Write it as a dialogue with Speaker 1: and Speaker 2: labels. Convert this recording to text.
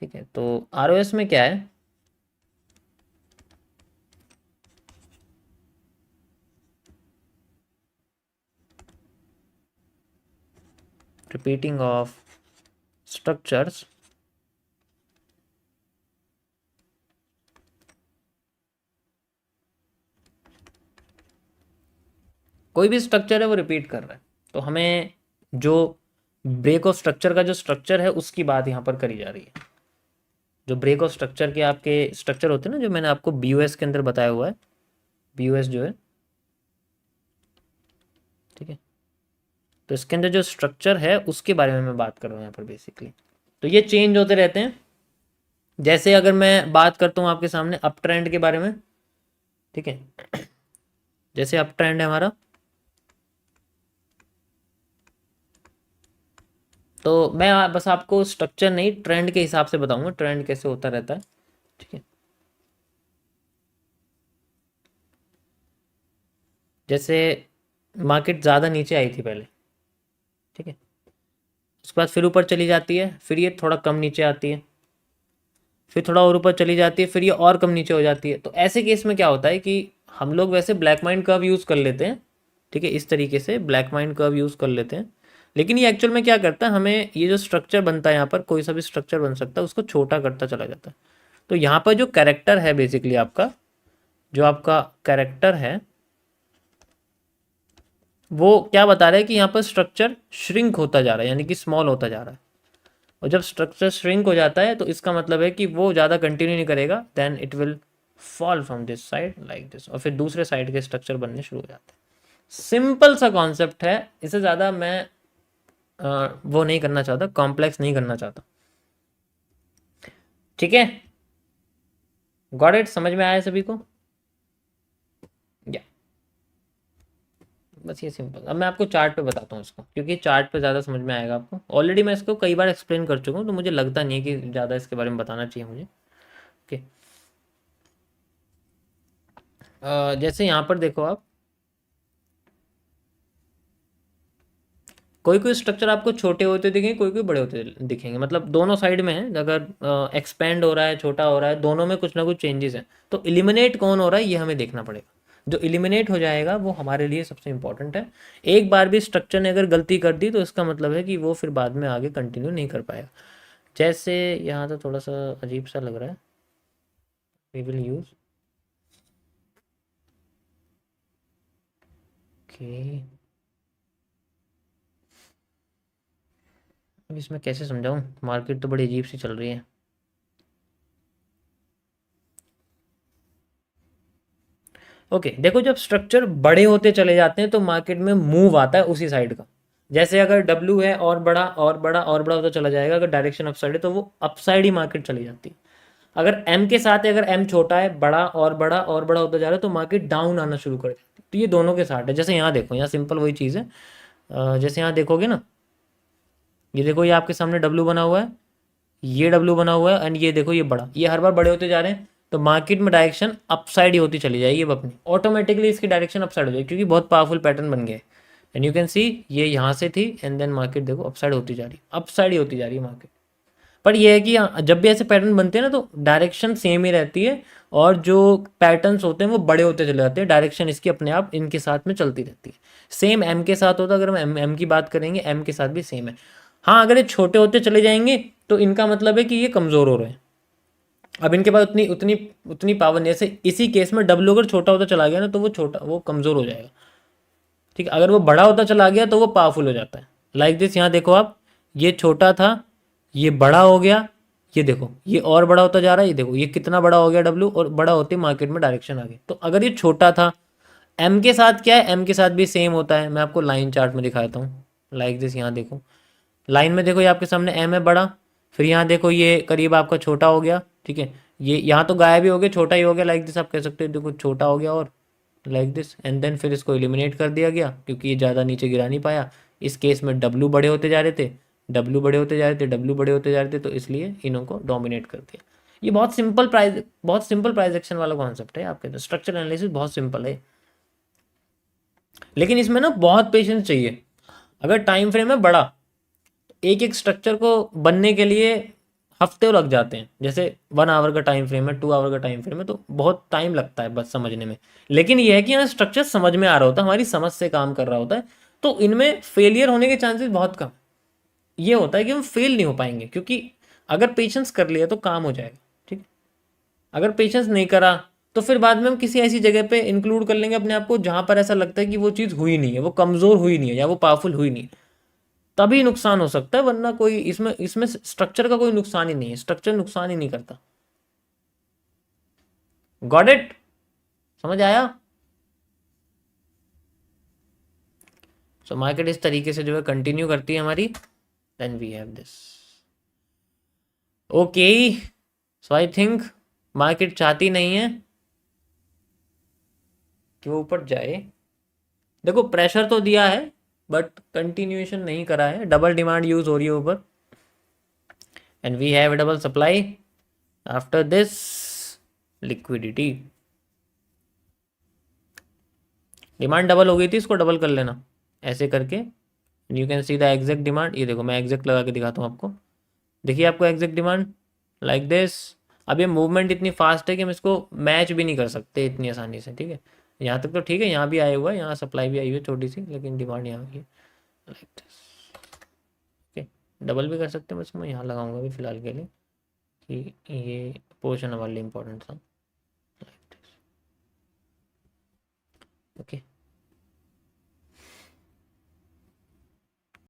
Speaker 1: ठीक है, तो ROS में क्या है, रिपीटिंग ऑफ स्ट्रक्चर्स कोई भी स्ट्रक्चर है वो रिपीट कर रहा है, तो हमें जो ब्रेक ऑफ स्ट्रक्चर का जो स्ट्रक्चर है उसकी बात यहाँ पर करी जा रही है। जो ब्रेक ऑफ स्ट्रक्चर के आपके स्ट्रक्चर होते हैं ना, जो मैंने आपको BOS के अंदर बताया हुआ है, BOS जो है, ठीक है, तो इसके अंदर जो स्ट्रक्चर है उसके बारे में मैं बात कर रहा हूँ यहाँ पर बेसिकली। तो ये चेंज होते रहते हैं। जैसे अगर मैं बात करता हूँ आपके सामने अप ट्रेंड के बारे में, ठीक है, जैसे अप ट्रेंड है हमारा, तो मैं बस आपको स्ट्रक्चर नहीं ट्रेंड के हिसाब से बताऊंगा ट्रेंड कैसे होता रहता है, ठीक है। जैसे मार्केट ज़्यादा नीचे आई थी पहले, ठीक है, उसके बाद फिर ऊपर चली जाती है, फिर ये थोड़ा कम नीचे आती है, फिर थोड़ा और ऊपर चली जाती है, फिर ये और कम नीचे हो जाती है। तो ऐसे केस में क्या होता है कि हम लोग वैसे ब्लैक माइंड कर्व यूज़ कर लेते हैं, ठीक है, इस तरीके से ब्लैक माइंड कर्व यूज़ कर लेते हैं, लेकिन ये एक्चुअल में क्या करता है, हमें ये जो स्ट्रक्चर बनता है यहाँ पर, कोई सा भी स्ट्रक्चर बन सकता है, उसको छोटा करता चला जाता है। तो यहाँ पर जो कैरेक्टर है बेसिकली आपका, जो आपका कैरेक्टर है वो क्या बता रहा है कि यहाँ पर स्ट्रक्चर श्रिंक होता जा रहा है, यानी कि स्मॉल होता जा रहा है। और जब स्ट्रक्चर श्रिंक हो जाता है तो इसका मतलब है कि वो ज़्यादा कंटिन्यू नहीं करेगा, then it will fall from this side like this, और फिर दूसरे साइड के स्ट्रक्चर बनने शुरू हो जाते हैं। सिंपल सा कॉन्सेप्ट है, इससे ज़्यादा मैं वो नहीं करना चाहता, कॉम्प्लेक्स नहीं करना चाहता, ठीक है। गॉट इट, समझ में आया सभी को? या बस ये सिंपल। अब मैं आपको चार्ट पे बताता हूँ इसको, क्योंकि चार्ट पे ज़्यादा समझ में आएगा आपको। ऑलरेडी मैं इसको कई बार एक्सप्लेन कर चुका हूँ, तो मुझे लगता नहीं है कि ज़्यादा इसके बारे में बताना चाहिए मुझे, ओके। जैसे यहाँ पर देखो आप, कोई कोई स्ट्रक्चर आपको छोटे होते दिखेंगे, कोई कोई बड़े होते दिखेंगे, मतलब दोनों साइड में है। अगर एक्सपेंड हो रहा है, छोटा हो रहा है, दोनों में कुछ ना कुछ चेंजेस हैं, तो इलिमिनेट कौन हो रहा है ये हमें देखना पड़ेगा। जो इलिमिनेट हो जाएगा वो हमारे लिए सबसे इंपॉर्टेंट है। एक बार भी स्ट्रक्चर ने अगर गलती कर दी तो इसका मतलब है कि वो फिर बाद में आगे कंटिन्यू नहीं कर पाएगा। जैसे यहाँ तो थोड़ा सा अजीब सा लग रहा है, वी विल यूज ओके। अब इसमें कैसे समझाऊं, मार्केट तो बड़ी अजीब सी चल रही है। ओके देखो, जब स्ट्रक्चर बड़े होते चले जाते हैं तो मार्केट में मूव आता है उसी साइड का। जैसे अगर डब्ल्यू है और बड़ा और बड़ा और बड़ा होता चला जाएगा, अगर डायरेक्शन अपसाइड है तो वो अपसाइड ही मार्केट चली जाती है। अगर एम के साथ है, अगर एम छोटा है, बड़ा और बड़ा और बड़ा होता जा रहा है, तो मार्केट डाउन आना शुरू कर देती है। तो ये दोनों के साथ है। जैसे यहाँ देखो, यहाँ सिंपल वही चीज़ है। जैसे यहाँ देखोगे ना, ये देखो, ये आपके सामने डब्ल्यू बना हुआ है, ये डब्ल्यू बना हुआ है, एंड ये देखो ये बड़ा, ये हर बार बड़े होते जा रहे हैं, तो मार्केट में डायरेक्शन अपसाइड ही होती चली जाएगी। अब अपनी ऑटोमेटिकली इसकी डायरेक्शन अपसाइड हो जाएगी, क्योंकि बहुत पावरफुल पैटर्न बन गए। एंड यू कैन सी ये यहाँ से थी, एंड देन मार्केट देखो अपसाइड होती जा रही है, अपसाइड ही होती जा रही है मार्केट। पर यह है कि जब भी ऐसे पैटर्न बनते हैं ना, तो डायरेक्शन सेम ही रहती है, और जो पैटर्न्स होते हैं वो बड़े होते चले जाते हैं, डायरेक्शन इसकी अपने आप इनके साथ में चलती रहती है। सेम एम के साथ होता है, अगर हम एम की बात करेंगे, एम के साथ भी सेम है। हाँ, अगर ये छोटे होते चले जाएंगे तो इनका मतलब है कि ये कमज़ोर हो रहे हैं। अब इनके पास उतनी उतनी उतनी पावर नहीं। जैसे इसी केस में डब्ल्यू अगर छोटा होता चला गया ना, तो वो कमज़ोर हो जाएगा, ठीक है। अगर वो बड़ा होता चला गया तो वो पावरफुल हो जाता है, लाइक दिस। यहाँ देखो आप, ये छोटा था, ये बड़ा हो गया, ये देखो ये और बड़ा होता जा रहा है, ये देखो ये कितना बड़ा हो गया डब्ल्यू, और बड़ा होते मार्केट में डायरेक्शन आ गई। तो अगर ये छोटा था, एम के साथ क्या है, एम के साथ भी सेम होता है। मैं आपको लाइन चार्ट में दिखाता हूँ, लाइक दिस। यहाँ देखो, लाइन में देखो, ये आपके सामने एम है बड़ा, फिर यहाँ देखो ये करीब आपका छोटा हो गया, ठीक है। ये यहाँ तो गायब ही हो गया, छोटा ही हो गया, लाइक दिस आप कह सकते हो। देखो छोटा हो गया और लाइक दिस, एंड देन फिर इसको एलिमिनेट कर दिया गया, क्योंकि ये ज़्यादा नीचे गिरा नहीं पाया। इस केस में डब्लू बड़े होते जा रहे थे, डब्लू बड़े होते जा रहे थे, डब्लू बड़े होते जा रहे थे, तो इसलिए इन्हों को डोमिनेट कर दिया। ये बहुत सिंपल प्राइस एक्शन वाला कॉन्सेप्ट है आपके। स्ट्रक्चर एनालिसिस बहुत सिंपल है, लेकिन इसमें ना बहुत पेशेंस चाहिए। अगर टाइम फ्रेम है बड़ा, एक एक स्ट्रक्चर को बनने के लिए हफ्ते लग जाते हैं, जैसे 1 आवर का टाइम फ्रेम है, 2 आवर का टाइम फ्रेम है, तो बहुत टाइम लगता है बस समझने में। लेकिन ये है कि यहाँ स्ट्रक्चर समझ में आ रहा होता है, हमारी समझ से काम कर रहा होता है, तो इनमें फेलियर होने के चांसेस बहुत कम। ये होता है कि हम फेल नहीं हो पाएंगे, क्योंकि अगर पेशेंस कर लिया तो काम हो जाएगा। ठीक है, अगर पेशेंस नहीं करा तो फिर बाद में हम किसी ऐसी जगह पे इंक्लूड कर लेंगे अपने आप को जहां पर ऐसा लगता है कि वो चीज़ हुई नहीं है, वो कमज़ोर हुई नहीं है या वो पावरफुल हुई नहीं है, तभी नुकसान हो सकता है। वरना कोई इसमें इसमें स्ट्रक्चर का कोई नुकसान ही नहीं है, स्ट्रक्चर नुकसान ही नहीं करता। Got it? समझ आया? सो मार्केट इस तरीके से जो है कंटिन्यू करती है हमारी, then we have this. Okay, so I think market चाहती नहीं है कि वो ऊपर जाए। देखो प्रेशर तो दिया है बट कंटिन्यूएशन नहीं करा है, डबल डिमांड यूज हो रही है ऊपर, and we have double supply. After this liquidity, demand double हो गई थी, इसको डबल कर लेना ऐसे करके। You can see the exact demand, ये देखो मैं एग्जैक्ट लगा के दिखाता हूँ आपको। देखिए आपको एग्जैक्ट डिमांड लाइक दिस। अब ये मूवमेंट इतनी फास्ट है कि हम इसको मैच भी नहीं कर सकते इतनी आसानी से। ठीक है, यहाँ तक तो ठीक है, यहाँ भी आया हुआ है, यहाँ सप्लाई भी आई हुई है छोटी सी, लेकिन डिमांड यहाँ की है लाइक दिस। ओके, डबल भी कर सकते हैं, बस मैं यहाँ लगाऊंगा अभी फिलहाल के लिए कि ये पोर्शन वाली इंपॉर्टेंट था लाइक दिस। ओके,